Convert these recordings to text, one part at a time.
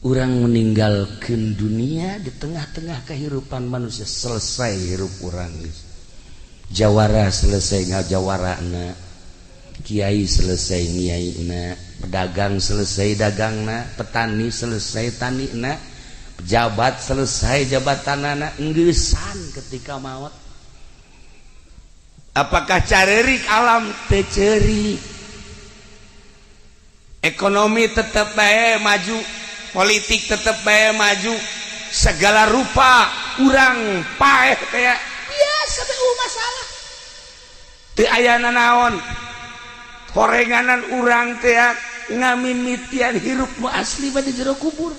Urang meninggalkan dunia di tengah-tengah kehidupan manusia, selesai hirup urang. Jawara selesai ngajawarana, kiai selesai ngiaina, pedagang selesai dagangna, petani selesai tanina, pejabat selesai jabatanana, enggesan ketika maut. Apakah carerik alam? Teu ceurik. Ekonomi tetap bae maju, politik tetap bae maju, segala rupa urang paeh kayak biasa teh masalah. Teu aya nanaon. Horenganan urang teh ngamimitian hirup nu asli bade jero kubur.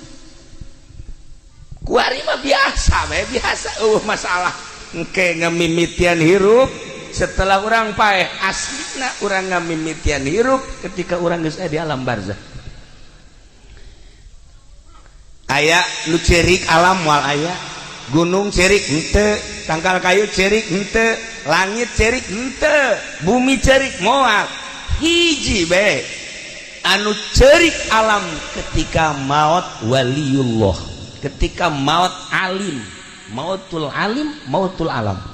Kuari mah biasa bae, biasa masalah. Engke ngamimitian hirup setelah urang paeh, aslina urang ngamimitian hirup ketika urang geus aya di alam barzah. Aya nu cerik alam wal aya, gunung cerik henteu, tangkal kayu cerik henteu, langit cerik henteu, bumi cerik moal. Hiji bae anu cerik alam ketika maut waliullah, ketika maut alim, mautul alim, mautul alam.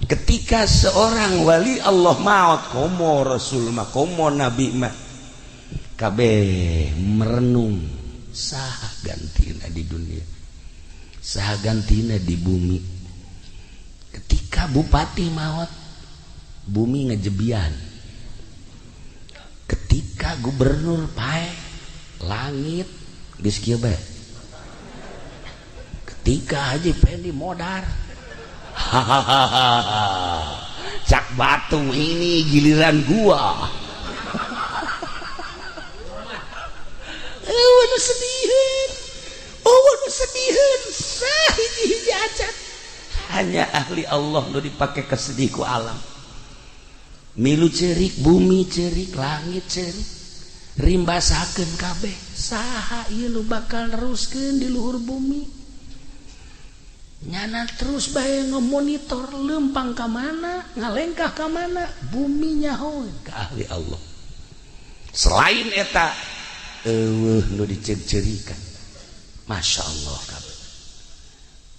Ketika seorang wali Allah maut, komo rasul mah, komo nabi mah, kabeh merenung saha gantina di dunia, saha gantina di bumi. Ketika bupati maut, bumi ngejebian. Ketika gubernur pae, langit geus kieu bae. Ketika Haji Pendi modar, hahaha, cak batu ini giliran gua. Waduh sedihin, waduh sedihin, hiji-hiji acan. Hanya ahli Allah nu dipake kesedih ku alam. Milu cerik, bumi cerik, langit cerik, rimbasakeun kabeh. Saha ieu nu bakal neruskeun di luhur bumi? Nyana terus bae ngemonitor lempang ka mana, ngalengkah ka mana, bumi nyahoeun ka ahli Allah. Selain eta eueuh nu dicerik-cerikan. Masya Allah kabeh.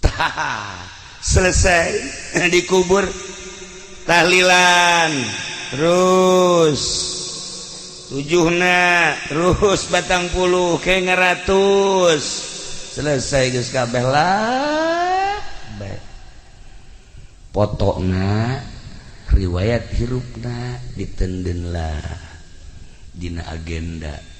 Tah selesai dikubur, tahlilan terus tujuhna terus batang puluh ke ngeratus selesai geus kabeh lah bae. Potona riwayat hirupna ditendeulah dina agenda